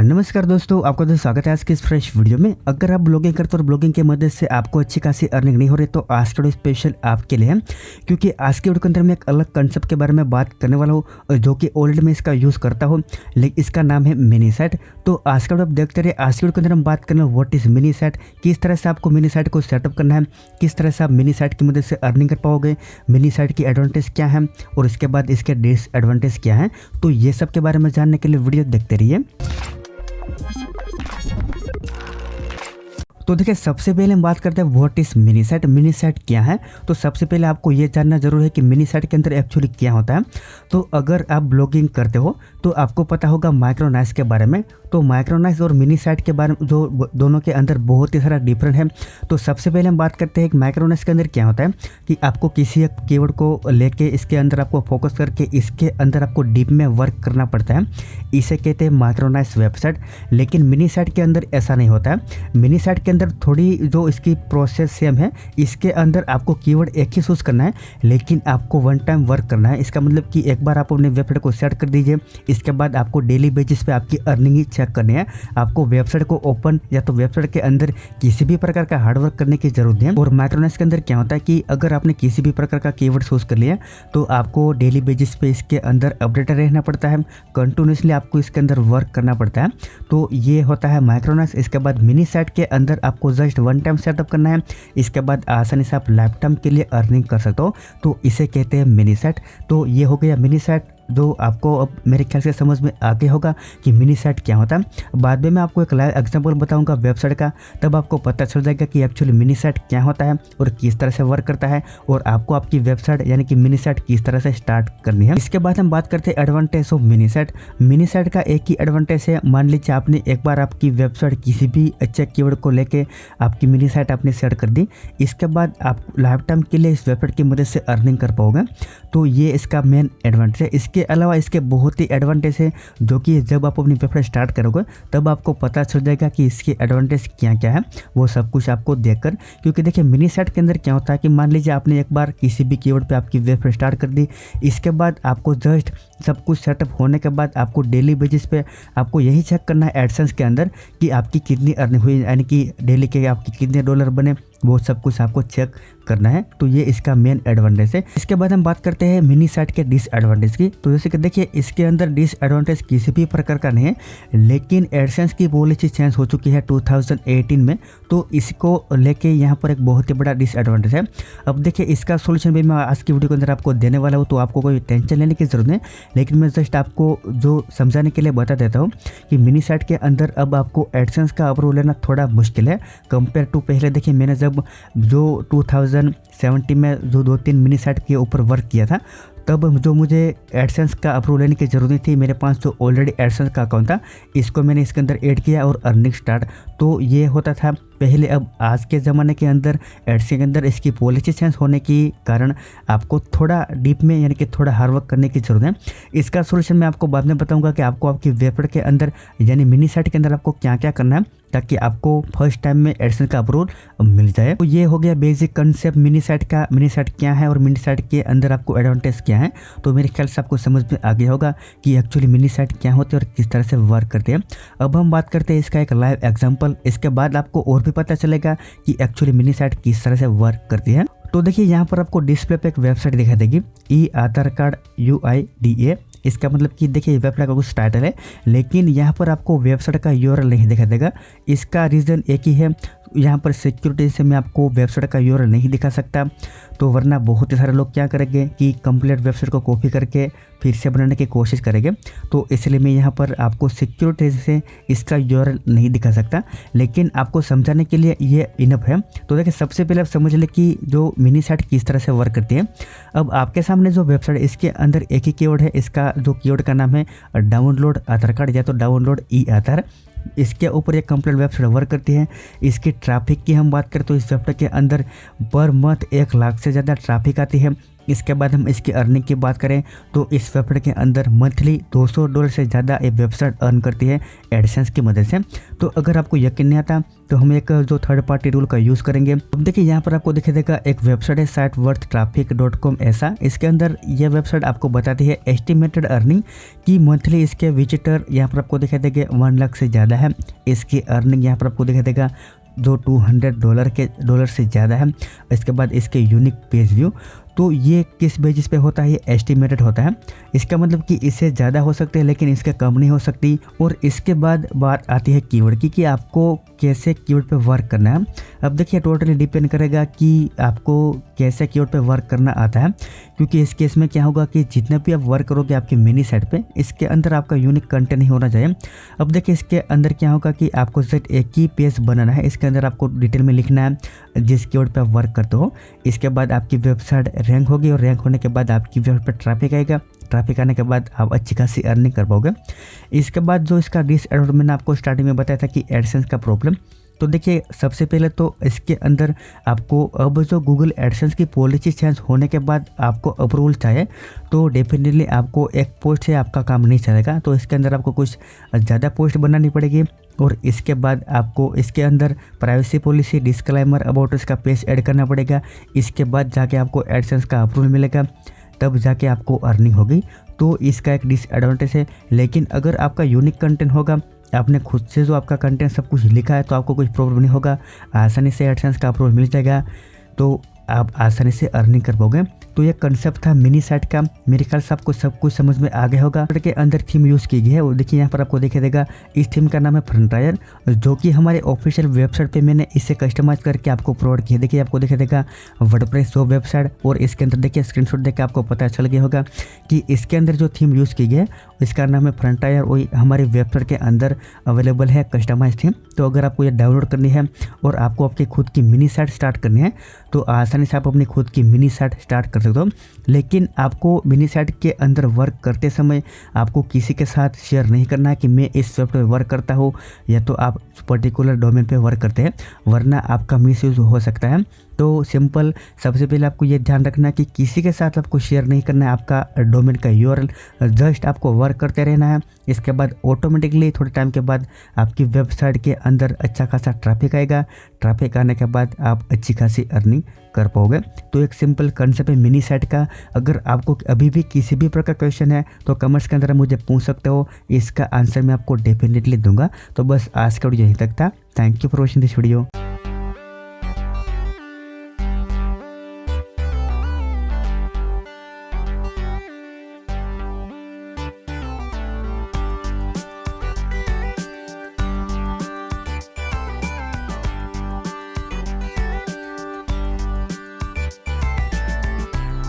नमस्कार दोस्तों, आपका तो स्वागत है आज के इस फ्रेश वीडियो में। अगर आप ब्लॉगिंग करते हो और ब्लॉगिंग की मदद से आपको अच्छी खासी अर्निंग नहीं हो रही तो आज का वीडियो स्पेशल आपके लिए है, क्योंकि आज के वीडियो के अंदर मैं एक अलग कंसेप्ट के बारे में बात करने वाला हूँ जो कि ऑलरेडी मैं इसका यूज़ करता हूँ, लेकिन इसका नाम है मिनी साइट। तो आज का वीडियो आप देखते रहिए। आज के वीडियो के अंदर हम बात करना व्हाट इज़ मिनी साइट, किस तरह से आपको मिनी साइट को सेटअप करना है, किस तरह से आप मिनी साइट की मदद से अर्निंग कर पाओगे, मिनी साइट की एडवांटेज क्या है और इसके बाद इसके डिसएडवांटेज क्या है। तो ये सब के बारे में जानने के लिए वीडियो देखते रहिए। तो देखिए, सबसे पहले हम बात करते हैं what is mini site. Mini site क्या है, तो सबसे पहले आपको ये जानना जरूर है कि मिनी साइट के अंदर एक्चुअली क्या होता है। तो अगर आप ब्लॉगिंग करते हो तो आपको पता होगा माइक्रोनाइस के बारे में। तो माइक्रोनाइस और मिनी साइट के बारे में जो दोनों के अंदर बहुत ही सारा डिफरेंट है। तो सबसे पहले हम बात करते हैं कि माइक्रोनाइस के अंदर क्या होता है कि आपको किसी एक कीवर्ड को लेके इसके अंदर आपको फोकस करके इसके अंदर आपको डीप में वर्क करना पड़ता है, इसे कहते हैं माइक्रोनाइस वेबसाइट। लेकिन मिनी साइट के अंदर ऐसा नहीं होता है। मिनी साइट के अंदर थोड़ी जो इसकी प्रोसेस सेम है। इसके अंदर आपको कीवर्ड एक ही चूज करना है, लेकिन आपको वन टाइम वर्क करना है। इसका मतलब कि एक बार आप अपने वेबसाइट को सेट कर दीजिए, इसके बाद आपको डेली बेसिस पे आपकी अर्निंग ही चेक करनी है। आपको वेबसाइट को ओपन या तो वेबसाइट के अंदर किसी भी प्रकार का हार्डवर्क करने की जरूरत नहीं है। और माइक्रोनाइस के अंदर क्या होता है कि अगर आपने किसी भी प्रकार का कीवर्ड चूज कर लिया तो आपको डेली बेसिस पे इसके अंदर अपडेटेड रहना पड़ता है, कंटिन्यूसली आपको इसके अंदर वर्क करना पड़ता है। तो ये होता है माइक्रोनाइस। इसके बाद मिनी साइट के अंदर आपको जस्ट वन टाइम सेटअप करना है, इसके बाद आसानी से आप लाइफ टाइम के लिए अर्निंग कर सकते हो। तो इसे कहते हैं मिनी साइट। तो ये हो गया मिनी साइट, जो आपको अब मेरे ख्याल से समझ में आ गया होगा कि मिनी साइट क्या होता है। बाद में मैं आपको एक लाइव एग्जांपल बताऊंगा वेबसाइट का, तब आपको पता चल जाएगा कि एक्चुअली मिनी साइट क्या होता है और किस तरह से वर्क करता है, और आपको आपकी वेबसाइट यानी कि मिनी साइट किस तरह से स्टार्ट करनी है। इसके बाद हम बात करते हैं advantage of mini site. Mini site का एक ही एडवांटेज है, मान लीजिए आपने एक बार आपकी वेबसाइट किसी भी अच्छे कीवर्ड को लेके आपकी मिनी साइट आपने सेट कर दी, इसके बाद आप लाइफ टाइम के लिए इस वेबसाइट की मदद से अर्निंग कर पाओगे। तो ये इसका मेन एडवांटेज है। इसके अलावा इसके बहुत ही एडवांटेज है, जो कि जब आप अपनी वेबसाइट स्टार्ट करोगे तब आपको पता चल जाएगा कि इसके एडवांटेज क्या क्या है, वो सब कुछ आपको देखकर। क्योंकि देखिए, मिनी साइट के अंदर क्या होता है कि मान लीजिए आपने एक बार किसी भी कीवर्ड पे आपकी वेबसाइट स्टार्ट कर दी, इसके बाद आपको जस्ट सब कुछ सेटअप होने के बाद आपको डेली बेसिस पे आपको यही चेक करना है एडसेंस के अंदर कि आपकी कितनी अर्निंग हुई, यानी कि डेली के आपके कितने डॉलर बने, वो सब कुछ आपको चेक करना है। तो ये इसका मेन एडवांटेज है। इसके बाद हम बात करते हैं मिनी साइट के डिसएडवांटेज की। तो जैसे कि देखिए, इसके अंदर डिसएडवांटेज किसी भी प्रकार का नहीं है, लेकिन एडसेंस की पॉलिसी चेंज हो चुकी है 2018 में, तो इसको लेके यहाँ पर एक बहुत ही बड़ा डिसएडवांटेज है। अब देखिए, इसका सोल्यूशन भी मैं आज की वीडियो के अंदर आपको देने वाला हूँ, तो आपको कोई टेंशन लेने की जरूरत नहीं, लेकिन मैं जस्ट आपको जो समझाने के लिए बता देता हूँ कि मिनी साइट के अंदर अब आपको एडसेंस का अप्रूवल लेना थोड़ा मुश्किल है कंपेयर टू पहले। देखिए, मैंने जब जो 2017 में जो 2-3 मिनी साइट के ऊपर वर्क किया था, तब जो मुझे एडसेंस का अप्रूवल लेने की ज़रूरत नहीं थी। मेरे पास जो ऑलरेडी एडसेंस का अकाउंट था, इसको मैंने इसके अंदर ऐड किया और अर्निंग स्टार्ट। तो ये होता था पहले। अब आज के ज़माने के अंदर एडसेंस के अंदर इसकी पॉलिसी चेंज होने के कारण आपको थोड़ा डीप में यानी कि थोड़ा हार्ड वर्क करने की ज़रूरत है। इसका सोल्यूशन मैं आपको बाद में बताऊंगा कि आपको आपकी वेबसाइट के अंदर यानी मिनी साइट के अंदर आपको क्या क्या करना है ताकि आपको फर्स्ट टाइम में एडसेंस का अप्रूवल मिल जाए। तो ये हो गया बेसिक कंसेप्ट मिनी साइट का, मिनी साइट क्या है और मिनी साइट के अंदर आपको एडवांटेज क्या है। तो मेरे ख्याल से आपको समझ में आ गया होगा कि एक्चुअली मिनी साइट क्या होती है और किस तरह से वर्क करते हैं। अब हम बात करते हैं इसका एक लाइव एग्जांपल। इसके बाद आपको और भी पता चलेगा कि एक्चुअली मिनी साइट किस तरह से वर्क करती है। तो देखिए, यहाँ पर आपको डिस्प्ले पे एक वेबसाइट दिखा देगी, ई आधार कार्ड UIDA। इसका मतलब कि देखिए, वेबसाइट का कुछ टाइटल है, लेकिन यहाँ पर आपको वेबसाइट का URL नहीं दिखा देगा। इसका रीज़न एक ही है, यहाँ पर सिक्योरिटी से मैं आपको वेबसाइट का URL नहीं दिखा सकता। तो वरना बहुत ही सारे लोग क्या करेंगे कि कंप्लीट वेबसाइट को कॉपी करके फिर से बनाने की कोशिश करेंगे। तो इसलिए मैं यहाँ पर आपको सिक्योरिटी से इसका URL नहीं दिखा सकता, लेकिन आपको समझाने के लिए ये इनफ है। तो देखिए, सबसे पहले आप समझ लें कि जो मिनी साइट किस तरह से वर्क करती है। अब आपके सामने जो वेबसाइट है, इसके अंदर एक ही कीवर्ड है। इसका जो कीवर्ड का नाम है डाउनलोड आधार कार्ड या तो डाउनलोड ई आधार। इसके ऊपर एक कंप्लीट वेबसाइट वर्क करती है। इसकी ट्रैफिक की हम बात करें तो इस वेबसाइट के अंदर पर मंथ 1 लाख से ज़्यादा ट्रैफिक आती है। इसके बाद हम इसकी अर्निंग की बात करें तो इस वेबसाइट के अंदर मंथली $200 से ज़्यादा ये वेबसाइट अर्न करती है एडसेंस की मदद से। तो अगर आपको यकीन नहीं आता तो हम एक जो थर्ड पार्टी टूल का यूज़ करेंगे। अब देखिए यहाँ पर आपको दिखाई देगा एक वेबसाइट है siteworthtraffic.com ऐसा। इसके अंदर यह वेबसाइट आपको बताती है एस्टिमेटेड अर्निंग कि मंथली इसके विजिटर यहाँ पर आपको दिखाई देगा 1 लाख से ज़्यादा है। इसकी अर्निंग यहाँ पर आपको दिखाई देगा जो $200 से ज़्यादा है। इसके बाद इसके यूनिक पेज व्यू, तो ये किस बेसिस पे होता है, ये एस्टिमेटेड होता है। इसका मतलब कि इससे ज़्यादा हो सकते हैं लेकिन इसके कम नहीं हो सकती। और इसके बाद बात आती है कीवर्ड की कि आपको कैसे कीवर्ड पे वर्क करना है। अब देखिए टोटली डिपेंड करेगा कि आपको कैसे कीवर्ड पे वर्क करना आता है, क्योंकि इस केस में क्या होगा कि जितना भी आप वर्क करोगे आपकी मिनी साइट पे, इसके अंदर आपका यूनिक कंटेंट नहीं होना चाहिए। अब देखिए इसके अंदर क्या होगा कि आपको सिर्फ एक ही पेज बनाना है। इसके अंदर आपको डिटेल में लिखना है जिस कीवर्ड पे आप वर्क करते हो। इसके बाद आपकी वेबसाइट रैंक होगी और रैंक होने के बाद आपकी वेबसाइट पर ट्रैफिक आएगा। ट्रैफिक आने के बाद आप अच्छी खासी अर्निंग कर पाओगे। इसके बाद जो इसका डिसएडवांटेज मैंने आपको स्टार्टिंग में बताया था कि एडसेंस का प्रॉब्लम, तो देखिए सबसे पहले तो इसके अंदर आपको अब जो गूगल एडसेंस की पॉलिसी चेंज होने के बाद आपको अप्रूवल चाहिए, तो डेफिनेटली आपको एक पोस्ट से आपका काम नहीं चलेगा। तो इसके अंदर आपको कुछ ज़्यादा पोस्ट बनानी पड़ेगी और इसके बाद आपको इसके अंदर प्राइवेसी पॉलिसी, डिस्क्लेमर, अबाउट इसका पेज ऐड करना पड़ेगा। इसके बाद जाके आपको एडसेंस का अप्रूवल मिलेगा, तब जाके आपको अर्निंग होगी। तो इसका एक डिसएडवांटेज है। लेकिन अगर आपका यूनिक कंटेंट होगा, आपने खुद से जो आपका कंटेंट सब कुछ लिखा है, तो आपको कुछ प्रॉब्लम नहीं होगा, आसानी से एडसेंस का अप्रूवल मिल जाएगा, तो आप आसानी से अर्निंग कर पाओगे। तो ये कंसेप्ट था मिनी साइट का। मेरे ख्याल से आपको सब कुछ समझ में आ गया होगा। के अंदर थीम यूज़ की गई है, वो देखिए यहाँ पर आपको दिखाई देगा। इस थीम का नाम है फ्रंटायर, जो कि हमारे ऑफिशियल वेबसाइट पे मैंने इसे कस्टमाइज करके आपको प्रोवाइड किया। देखिए आपको दिखाई देगा वर्डप्रेस जो वेबसाइट, और इसके अंदर देखिए स्क्रीनशॉट देख के आपको पता चल गया होगा कि इसके अंदर जो थीम यूज़ की गई है इसका नाम है फ्रंटायर। वही हमारी वेबसाइट के अंदर अवेलेबल है कस्टमाइज थीम। तो अगर आपको ये डाउनलोड करनी है और आपको आपकी खुद की मिनी साइट स्टार्ट करनी है, तो आसानी से आप अपनी खुद की मिनी साइट स्टार्ट कर सकते हो। लेकिन आपको मिनी साइट के अंदर वर्क करते समय आपको किसी के साथ शेयर नहीं करना है कि मैं इस वेबसाइट पे वर्क करता हूँ, या तो आप पर्टिकुलर डोमेन पे वर्क करते हैं, वरना आपका मिसयूज हो सकता है। तो सिंपल, सबसे पहले आपको ये ध्यान रखना है कि किसी के साथ आपको शेयर नहीं करना है आपका डोमेन का यूआरएल, जस्ट आपको वर्क करते रहना है। इसके बाद ऑटोमेटिकली थोड़े टाइम के बाद आपकी वेबसाइट के अंदर अच्छा खासा ट्रैफिक आएगा। ट्रैफिक आने के बाद आप अच्छी खासी अर्निंग कर पाओगे। तो एक सिंपल कंसेप्ट है मिनी साइट का। अगर आपको अभी भी किसी भी प्रकार क्वेश्चन है तो कमेंट्स के अंदर मुझे पूछ सकते हो, इसका आंसर मैं आपको डेफिनेटली दूंगा। तो बस आज का वीडियो यहीं तक था। Thank you for watching this video.